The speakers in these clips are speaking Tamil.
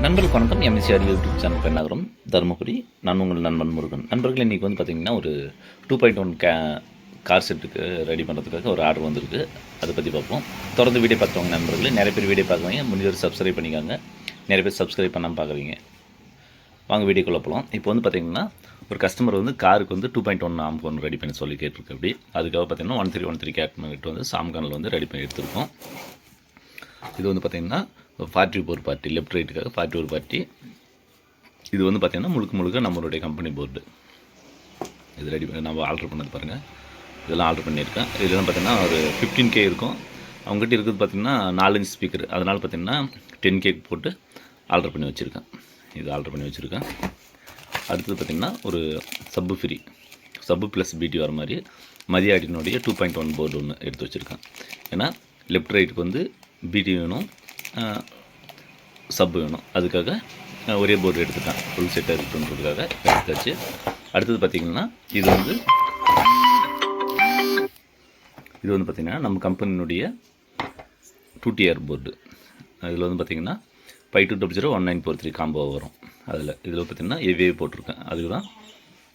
நண்பர்களுக்கு வணக்கம். எம்எஸ்சிஆர் யூடியூப் சேனல் பெண்ணாகரம் தருமபுரி. நான் உங்கள் நண்பன் முருகன். நண்பர்கள் இன்றைக்கி வந்து பார்த்திங்கன்னா ஒரு 2.1 கார் செட்டுக்கு ரெடி பண்ணுறதுக்காக ஒரு ஆர்டர் வந்திருக்கு. அதை பற்றி பார்ப்போம். தொடர்ந்து வீடியோ பார்க்குறவங்க நண்பர்களே, நிறைய பேர் வீடியோ பார்க்குறீங்க, முடிஞ்சவர் சப்ஸ்கிரைப் பண்ணிக்காங்க. நிறைய பேர் சப்ஸ்கிரைப் பண்ணாமல் பார்க்குறீங்க. வாங்க வீடியோக்குள்ளே போகலாம். இப்போ வந்து பார்த்திங்கன்னா ஒரு கஸ்டமர் வந்து காருக்கு வந்து 2.1 ஆம்ப் ஒன்று ரெடி பண்ணி சொல்லி கேட்டிருக்கு. அப்படி அதுக்காக பார்த்திங்கன்னா 1313 கேட் வந்து சாம்கானில் வந்து ரெடி பண்ணி எடுத்துருக்கோம். இது வந்து பார்த்திங்கன்னா 44 பார்ட்டி, லெஃப்ட் ரைட்டுக்காக 44 பார்ட்டி. இது வந்து பார்த்திங்கன்னா முழுக்க நம்மளுடைய கம்பெனி போர்டு. இது ரெடி பண்ணி நம்ம ஆர்டர் பண்ணது பாருங்கள். இதெல்லாம் ஆர்டர் பண்ணியிருக்கேன். இதெல்லாம் பார்த்திங்கன்னா ஒரு 15K இருக்கும். அவங்ககிட்ட இருக்கிறது பார்த்திங்கன்னா 4 இன்ச் ஸ்பீக்கர். அதனால் பார்த்திங்கன்னா 10K போட்டு ஆர்டர் பண்ணி வச்சுருக்கேன். இது ஆர்டர் பண்ணி வச்சுருக்கேன். அடுத்தது பார்த்திங்கன்னா ஒரு சப்பு ப்ளஸ் பிடி வர மாதிரி மதியாடினுடைய 2.1 போர்டு ஒன்று எடுத்து வச்சுருக்கேன். ஏன்னா லெஃப்ட் ரைட்டுக்கு வந்து பிடி வேணும், சப்பு வேணும். அதுக்காக ஒரே போர்டு எடுத்துட்டேன். ஃபுல் செட்டாக இருக்குன்றதுக்காக எடுத்தாச்சு. அடுத்தது பார்த்திங்கன்னா இது வந்து பார்த்திங்கன்னா நம்ம கம்பெனியினுடைய 2TR போர்டு. இதில் வந்து பார்த்திங்கன்னா 52001943 காம்போ வரும். இதில் பார்த்திங்கன்னா EVA போட்டிருக்கேன். அதுக்கு தான்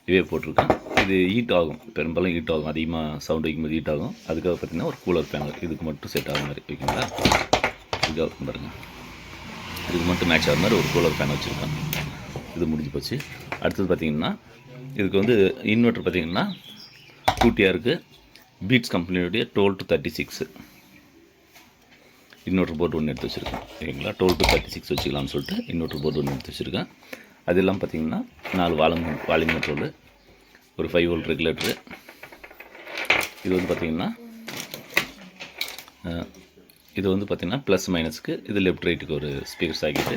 EVA போட்டிருக்கேன். இது ஹீட் ஆகும், பெரும்பாலும் ஹீட் ஆகும். அதிகமாக சவுண்ட் வைக்கும்போது ஹீட் ஆகும். அதுக்காக பார்த்திங்கன்னா ஒரு கூலர் பேனல் இதுக்கு மட்டும் செட் ஆகும் மாதிரி ஓகேங்களா. இதுக்காக பாருங்கள், இதுக்கு மட்டும் மேட்ச் ஆகிற மாதிரி ஒரு கூலர் ஃபேன் வச்சுருக்கேன். இது முடிஞ்சு போச்சு. அடுத்தது பார்த்திங்கன்னா இதுக்கு வந்து இன்வெர்ட்டர் பார்த்திங்கன்னா 2TRக்கு பீட்ஸ் கம்பெனியுடைய 12 to 36 இன்வெர்ட்டர் போர்டு ஒன்று எடுத்து வச்சுருக்கேன். ஓகேங்களா, 12 to 36 வச்சுக்கலாம்னு சொல்லிட்டு இன்வெர்ட்டர் போர்டு ஒன்று எடுத்து வச்சுருக்கேன். அதெல்லாம் பார்த்திங்கன்னா 4 வால்யூம் கண்ட்ரோலு, ஒரு 5 வோல்ட் ரெகுலேட்டரு. இது வந்து பார்த்திங்கன்னா ப்ளஸ் மைனஸ்க்கு இது லெஃப்ட் ரைட்டுக்கு ஒரு ஸ்பீக்கர் சாக்கிட்டு.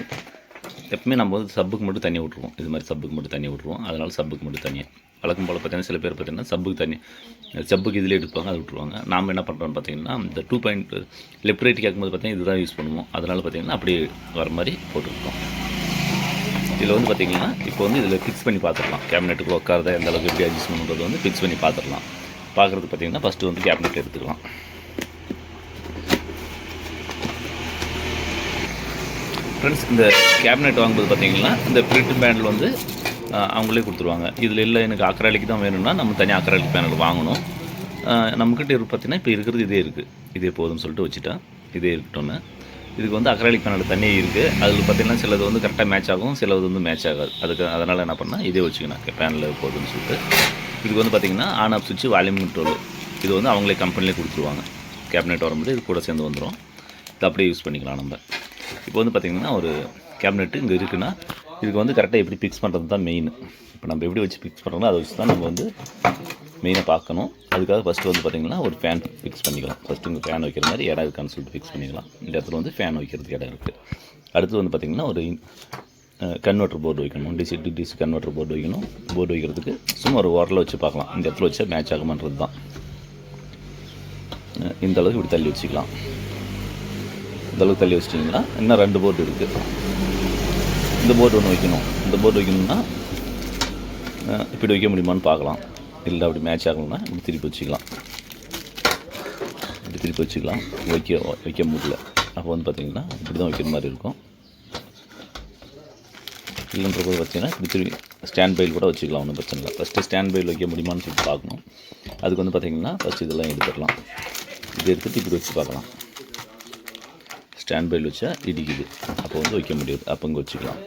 எப்பவுமே நம்ம வந்து சப்புக்கு மட்டும் தண்ணி விட்ருவோம். இது மாதிரி சப்புக்கு மட்டும் தண்ணி விட்ருவோம். அதனால் சப்புக்கு மட்டும் தண்ணி வழக்கம் போல் பார்த்திங்கன்னா சில பேர் பார்த்திங்கன்னா சப்புக்கு இதிலே எடுப்பாங்க, அது விட்ருவாங்க. நாம் என்ன பண்ணுறோம்னு பார்த்திங்கன்னா இந்த 2. லெஃப்ட் ரைட்டு கேட்கும்போது பார்த்திங்கன்னா இதுதான் யூஸ் பண்ணுவோம். அதனால் பார்த்திங்கன்னா அப்படி வர மாதிரி போட்டுருக்கோம். இதில் வந்து பார்த்திங்கன்னா இப்போ வந்து இதில் ஃபிக்ஸ் பண்ணி பார்த்துடலாம். கேபினெட்டுக்கு உட்காரத எந்த அளவுக்கு எப்படி அட்ஜஸ்ட் பண்ணுறது வந்து ஃபிக்ஸ் பண்ணி பார்த்துடலாம். பார்க்குறது பார்த்திங்கன்னா ஃபஸ்ட்டு வந்து கேபினெட் எடுத்துக்கலாம். ஃப்ரெண்ட்ஸ், இந்த கேபினெட் வாங்கும்போது பார்த்திங்கன்னா இந்த பிரிண்ட் பேனல் வந்து அவங்களே கொடுத்துருவாங்க. இதில் இல்லை எனக்கு அக்ராலிக் தான் வேணும்னா நம்ம தனியாக அக்ராலிக் பேனல் வாங்கணும். நம்மக்கிட்ட பார்த்திங்கன்னா இப்போ இருக்கிறது இதே போதும்னு சொல்லிட்டு வச்சுட்டேன். இதே இருக்கட்டும்னு. இதுக்கு வந்து அக்ராலிக் பேனல் தனியாக இருக்குது. அதில் பார்த்திங்கன்னா சிலது வந்து கரெக்டாக மேட்ச் ஆகும், சிலது வந்து மேட்ச் ஆகாது. அதனால் என்ன பண்ணால் இதே வச்சுக்கணும் பேனலில் போதும்னு சொல்லிட்டு. இதுக்கு வந்து பார்த்திங்கன்னா ஆன் ஆஃப் சுவிட்ச், வால்யூம் கண்ட்ரோல் இது வந்து அவங்களே கம்பெனிலே கொடுத்துருவாங்க. கேபினெட் வரும்போது இது கூட சேர்ந்து வந்துடும். இது அப்படியே யூஸ் பண்ணிக்கலாம் நம்ம. இப்போ வந்து பார்த்திங்கன்னா ஒரு கேபினெட்டு இங்கே இருக்குன்னா இதுக்கு வந்து கரெக்டாக எப்படி ஃபிக்ஸ் பண்ணுறது தான் மெயின். இப்போ நம்ம எப்படி வச்சு ஃபிக்ஸ் பண்ணுறோமோ அதை வச்சு தான் நம்ம வந்து மெயினாக பார்க்கணும். அதுக்காக ஃபஸ்ட்டு வந்து பார்த்திங்கன்னா ஒரு ஃபேன் ஃபிக்ஸ் பண்ணிக்கலாம். ஃபஸ்ட்டு இங்கே ஃபேன் வைக்கிற மாதிரி இடம் இருக்கான்னு சொல்லிட்டு ஃபிக்ஸ் பண்ணிக்கலாம். இந்த இடத்துல வந்து ஃபேன் வைக்கிறதுக்கு இடம் இருக்குது. அடுத்து வந்து பார்த்திங்கன்னா ஒரு கன்வெர்ட்டர் போர்டு வைக்கணும். டிசி கன்வெர்ட்டர் போர்டு வைக்கணும். போர்டு வைக்கிறதுக்கு சும்மா ஒரு ஓரத்தில் வச்சு பார்க்கலாம். இந்த இடத்துல வச்சா மேட்ச் ஆகுமான்றது தான். இந்த அளவுக்கு இப்படி தள்ளி வச்சுக்கலாம். இந்தளவுக்கு தள்ளி வச்சிட்டிங்கன்னா இன்னும் 2 போர்டு இருக்குது. இந்த போர்டு ஒன்று வைக்கணும். இந்த போர்டு வைக்கணும்னா இப்படி வைக்க முடியுமான்னு பார்க்கலாம். இல்லை அப்படி மேட்ச் ஆகணும்னா இப்படி திருப்பி வச்சுக்கலாம். இப்படி திருப்பி வச்சுக்கலாம். வைக்க முடியல. அப்போ வந்து பார்த்திங்கன்னா இப்படி தான் வைக்கிற மாதிரி இருக்கும். இல்லைன்ற போது பார்த்திங்கன்னா இப்படி திருப்பி ஸ்டாண்ட் பைல் கூட வச்சுக்கலாம். ஒன்றும் பிரச்சனை இல்லை. ஃபஸ்ட்டு ஸ்டாண்ட் பைல் வைக்க முடியுமான்னு சொல்லிட்டு பார்க்கணும். அதுக்கு வந்து பார்த்திங்கன்னா ஃபஸ்ட்டு இதெல்லாம் எடுத்துடலாம். இது எடுத்துகிட்டு இப்படி வச்சு பார்க்கலாம். ஸ்டாண்ட் பைல் வச்சா இடிக்குது, அப்போ வந்து வைக்க முடியாது. அப்போ இங்கே வச்சுக்கலாம்.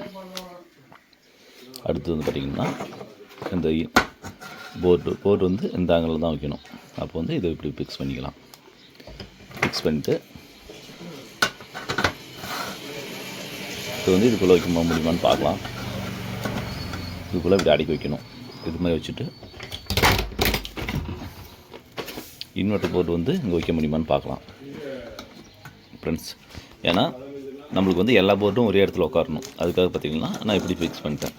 அடுத்து வந்து பார்த்திங்கன்னா இந்த போர்டு வந்து இந்த ஆங்கிளில் தான் வைக்கணும். அப்போ வந்து இதை இப்படி ஃபிக்ஸ் பண்ணிக்கலாம். ஃபிக்ஸ் பண்ணிவிட்டு இது வந்து இதுக்குள்ளே வைக்க முடியுமான்னு பார்க்கலாம். இதுக்குள்ளே இப்படி அடக்கி வைக்கணும். இது மாதிரி வச்சுட்டு இன்வெர்ட்டர் போர்டு வந்து இங்கே வைக்க முடியுமான்னு பார்க்கலாம் ஃப்ரெண்ட்ஸ். ஏன்னா நம்மளுக்கு வந்து எல்லா போர்டும் ஒரே இடத்துல உட்காரணும். அதுக்காக பார்த்திங்கன்னா நான் இப்படி ஃபிக்ஸ் பண்ணிட்டேன்.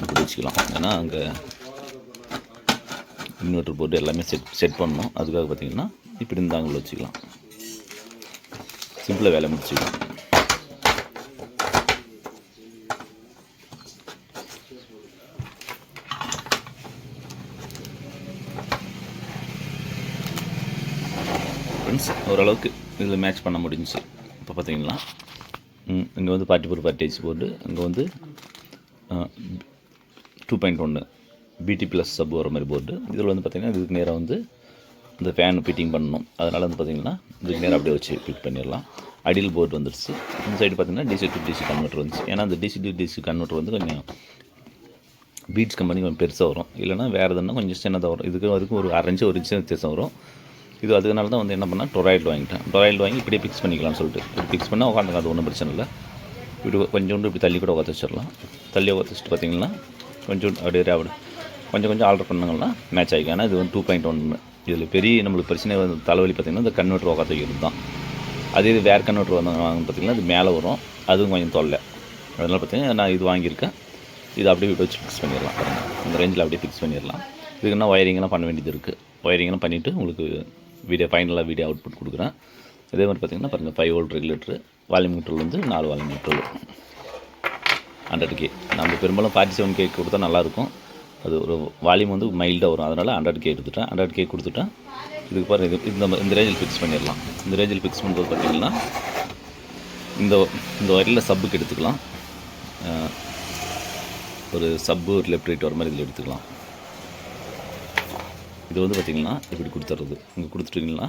இப்படி வச்சுக்கலாம். ஏன்னா அங்கே இன்வெர்ட்டர் போர்டு எல்லாமே செட் பண்ணணும். அதுக்காக பார்த்திங்கன்னா இப்படி இந்த ஆங்கிள் வச்சுக்கலாம். சிம்பிளாக வேலை முடிச்சுக்கலாம். ஃப்ரெண்ட்ஸ், ஓரளவுக்கு இதில் மேட்ச் பண்ண முடிஞ்சிச்சு. இப்போ பார்த்தீங்கன்னா இங்கே வந்து 44 போர்டு, இங்கே வந்து 2.1 பிடி ப்ளஸ் சப் வர மாதிரி போர்டு. இதில் வந்து பார்த்திங்கன்னா இதுக்கு நேராக வந்து இந்த ஃபேன் ஃபிட்டிங் பண்ணணும். அதனால் வந்து பார்த்திங்கன்னா இதுக்கு நேராக அப்படியே வச்சு ஃபிட் பண்ணிடலாம். அடியில் போர்டு வந்துடுச்சு. இந்த சைடு பார்த்திங்கன்னா டிசி டு டிசி கன்வெர்ட்டர் வந்துச்சு. ஏன்னா அந்த டிசி டு டிசி கன்வெர்ட்டர் வந்து கொஞ்சம் பீட்ஸ் கம்பெனி கொஞ்சம் பெருசாக வரும், இல்லைனா வேறு எதுனா கொஞ்சம் சின்னதாக வரும். அதுக்கும் ஒரு 1/2 இன்ச்சு 1 இன்ச்சு வித்தியாசம் வரும். இது அதுனால தான் வந்து என்ன பண்ணால் டொராய்டு வாங்கிட்டேன். டொராய்டு வாங்கி இப்படியே ஃபிக்ஸ் பண்ணிக்கலாம்னு சொல்லிட்டு இப்படி ஃபிக்ஸ் பண்ணால் உட்காந்துங்க, அது ஒன்றும் பிரச்சனை இல்லை. இப்படி கொஞ்சோண்டு இப்படி தள்ளி கூட உட்காந்து வச்சிடலாம். தள்ளி உட்காந்து வச்சுட்டு பார்த்திங்கன்னா கொஞ்சம் அப்படியே கொஞ்சம் ஆல்ட்ரு பண்ணாங்கன்னா மேட்ச் ஆகிக்கும். ஏன்னா இது வந்து 2.1. இதில் பெரிய நம்மளுக்கு பிரச்சனை வந்து தலைவலி பார்த்திங்கன்னா இந்த கன்வெர்ட்டர் உட்காந்து வைக்கிறது தான். அதே இது வேறு கன்வெர்ட்டர் வாங்க பார்த்திங்கன்னா இது மேலே வரும், அதுவும் கொஞ்சம் தொல்லை. அதனால் பார்த்திங்கன்னா நான் இது வாங்கியிருக்கேன். இது அப்படியே வச்சு ஃபிக்ஸ் பண்ணிடலாம். இந்த ரேஞ்சில் அப்படியே ஃபிக்ஸ் பண்ணிடலாம். இதுக்குன்னா ஒயரிங்கெல்லாம் பண்ண வேண்டியது இருக்குது. ஒயரிங்கெல்லாம் பண்ணிவிட்டு உங்களுக்கு ஃபைனலாக வீடியோ அவுட்புட் கொடுக்குறேன். அதே மாதிரி பார்த்திங்கன்னா பாருங்கள் 5 வோல்ட் ரெகுலேட்டரு, வால்யூம் மீட்டர் வந்து 4 வால்யூம் மீட்டர் 100K. நம்ம பெரும்பாலும் 47K கொடுத்தா நல்லாயிருக்கும். அது ஒரு வால்யூம் வந்து மைல்டாக வரும், அதனால் 100K எடுத்துட்டேன். 100K கொடுத்துட்டேன். இதுக்கு பாருங்கள் இந்த ரேஞ்சில் ஃபிக்ஸ் பண்ணிடலாம். இந்த ரேஞ்சில் ஃபிக்ஸ் பண்ணுறது பார்த்திங்கன்னா இந்த ஒயரில் சப்புக்கு எடுத்துக்கலாம். ஒரு சப்பு ஒரு லெஃப்ட் ரைட் வர மாதிரி இதில் எடுத்துக்கலாம். இது வந்து பார்த்திங்கன்னா இப்படி கொடுத்துட்றது. இங்கே கொடுத்துட்டிங்கன்னா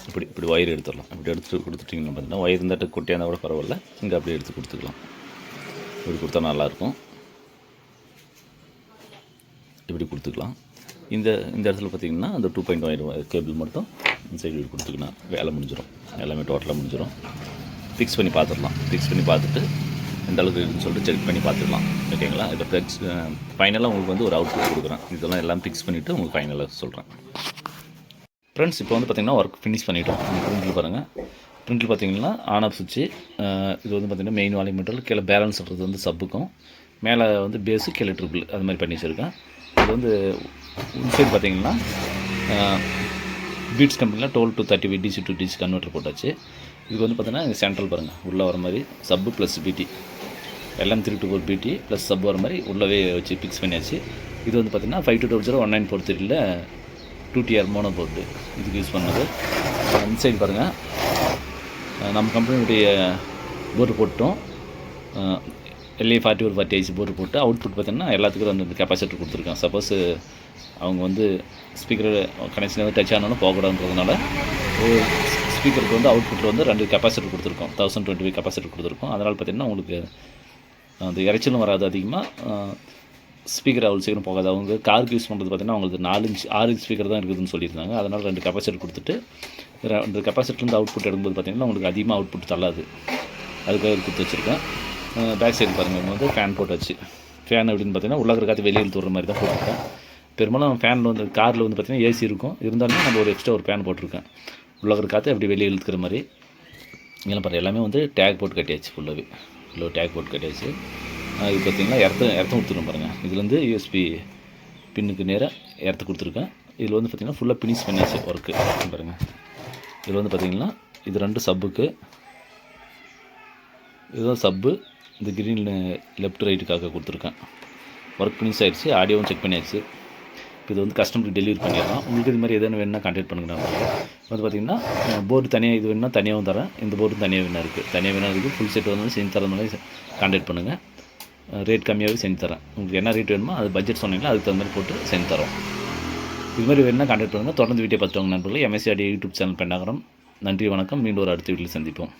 இப்படி ஒயர் எடுத்துடலாம். இப்படி எடுத்து கொடுத்துட்டிங்கன்னா பார்த்தீங்கன்னா ஒயர் இருந்தாட்டு குட்டியாக இருந்தால் கூட பரவாயில்ல, இங்கே அப்படியே எடுத்து கொடுத்துக்கலாம். இப்படி கொடுத்தா நல்லாயிருக்கும். இப்படி கொடுத்துக்கலாம். இந்த இடத்துல பார்த்திங்கன்னா அந்த 2.1 கேபிள் மட்டும் இந்த சைடு இப்படி கொடுத்துக்கினா வேலை முடிஞ்சிடும். எல்லாமே டோட்டலாக முடிஞ்சிடும். ஃபிக்ஸ் பண்ணி பார்த்துடலாம். ஃபிக்ஸ் பண்ணி பார்த்துட்டு எந்த அளவுக்கு இருக்குன்னு சொல்லிட்டு செக் பண்ணி பார்த்துக்கலாம். ஓகேங்களா? இதை ஃபைனலாக உங்களுக்கு வந்து ஒரு அவுட்புட் கொடுக்குறேன். இதெல்லாம் எல்லாம் ஃபிக்ஸ் பண்ணிவிட்டு உங்களுக்கு ஃபைனலாக சொல்கிறேன். ஃப்ரெண்ட்ஸ், இப்போ வந்து பார்த்திங்கன்னா ஒர்க் ஃபினிஷ் பண்ணிவிட்டோம். ப்ரிண்டில் பாருங்கள். ப்ரிண்டில் பார்த்திங்கன்னா ஆன் ஆஃப் சுவிட்சு. இது வந்து பார்த்திங்கன்னா மெயின் வால்யூம் மீட்டர், கீழே பேலன்ஸ் பண்ணுறது வந்து சப்புக்கும், மேலே வந்து பேஸு, கீழே ட்ரிபிள், அது மாதிரி பண்ணி வச்சுருக்கேன். இது வந்து சைடு பார்த்திங்கன்னா பீட்ஸ் கம்பெனியில் 12 to 30 DC to DC converter போட்டாச்சு. இதுக்கு வந்து பார்த்திங்கன்னா இங்கே சென்ட்ரல் பாருங்கள், உள்ளே வர மாதிரி சப்பு ப்ளஸ் பிடி, எல்லாம் 3 to 4 பிடி ப்ளஸ் சப் வர மாதிரி உள்ளவே வச்சு ஃபிக்ஸ் பண்ணியாச்சு. இது வந்து பார்த்திங்கன்னா 5200-1943 2TR மோனோ போர்டு இதுக்கு யூஸ் பண்ணது. இந்த சைடு பாருங்கள், நம்ம கம்பெனியுடைய போர்டு போட்டோம். LA40 ஒரு 40 போர்டு போட்டு அவுட்புட் பார்த்திங்கன்னா எல்லாத்துக்கும் வந்து கெப்பாசிட்டர் கொடுத்துருக்கேன். சப்போஸ் அவங்க வந்து ஸ்பீக்கர் கனெக்ஷன் வந்து டச் ஆனாலும் போகக்கூடாதுன்றதுனால ஒரு ஸ்பீக்கருக்கு வந்து அவுட்புட்டில் வந்து 2 கெப்பாசிட்டர் கொடுத்துருக்கோம். 1025 கெப்பாசிட்டர் கொடுத்துருக்கோம். அதனால் பார்த்திங்கன்னா உங்களுக்கு அந்த இறைச்சலும் வராது அதிகமாக. ஸ்பீக்கர் அவ்வளோ சீக்கிரம் போகாது. அவங்க காருக்கு யூஸ் பண்ணுறது பார்த்திங்கன்னா அவங்களுக்கு 6 இன்ச் ஸ்பீக்கர் தான் இருக்குதுன்னு சொல்லியிருந்தாங்க. அதனால் 2 கெப்பாசிட்டர் கொடுத்துட்டு 2 கெப்பாசிட்டர்லேருந்து அவுட்புட் எடுக்கும்போது பார்த்திங்கன்னா உங்களுக்கு அதிகமாக அவுட்புட் தள்ளாது. அதுக்காக கொடுத்து வச்சுருக்கேன். பேக் சைடு பாருங்கள், வந்து ஃபேன் போட்டாச்சு. ஃபேன் எப்படின்னு பார்த்திங்கன்னா உள்ளாக்கிற காற்று வெளியே இழுத்து விடுற மாதிரி தான் போட்டிருக்கேன். பெரும்பாலும் ஃபேனில் வந்து காரில் வந்து பார்த்திங்கன்னா ஏசி இருக்கும், இருந்தாலுமே நம்ம ஒரு எக்ஸ்ட்ரா ஒரு ஃபேன் போட்டிருக்கேன். உள்ளாக்கிற காற்று அப்படி வெளியே இழுத்துக்கிற மாதிரி. இதெல்லாம் பாருங்கள், எல்லாமே வந்து டேக் போட்டு கட்டியாச்சு. ஃபுல்லாகவே டேக் போட்டு கட்டியாச்சு. இது பார்த்திங்கன்னா எர்த்தம் கொடுத்துருக்கோம் பாருங்கள். இதுலேருந்து யூஎஸ்பி பின்னுக்கு நேராக எர்த்து கொடுத்துருக்கேன். இதில் வந்து பார்த்திங்கன்னா ஃபுல்லாக ஃபினிஷ் பண்ணியாச்சு ஒர்க்கு பாருங்கள். இதில் வந்து பார்த்திங்கன்னா இது 2 சப்புக்கு, இதுதான் சப்பு. இந்த க்ரீன் லெஃப்ட் ரைட்டுக்காக கொடுத்துருக்கேன். ஒர்க் ஃபினிஷ் ஆகிடுச்சு. ஆடியோவும் செக் பண்ணியாச்சு. இப்போ இது வந்து கஸ்டமருக்கு டெலிவரி பண்ணிடலாம். உங்களுக்கு இது மாதிரி எதுவும் வேணுன்னா கான்டாக்ட் பண்ணுங்க. வந்து பார்த்திங்கன்னா போர்டு தனியாக இது வேணுன்னா தனியாகவும் தரேன், இந்த போர்டு தனியாக வேணா இருக்குது. ஃபுல் செட் வந்து செஞ்சு தர மாதிரி கான்டாக்ட் பண்ணுங்கள். ரேட் கம்மியாகவே செஞ்சு தரேன். உங்களுக்கு என்ன ரேட் வேணுமோ அது பட்ஜெட் சொன்னீங்களா அதுக்கு தகுந்த மாதிரி போட்டு செஞ்சு தரோம். இது மாதிரி வேணுன்னா கான்டாக்ட் பண்ணுங்கள். தொடர்ந்து வீடியோ பார்த்துவாங்க நண்பர்களே. MSC Audio YouTube channel Pennagaram. நன்றி, வணக்கம். மீண்டும் ஒரு அடுத்த வீட்டில் சந்திப்போம்.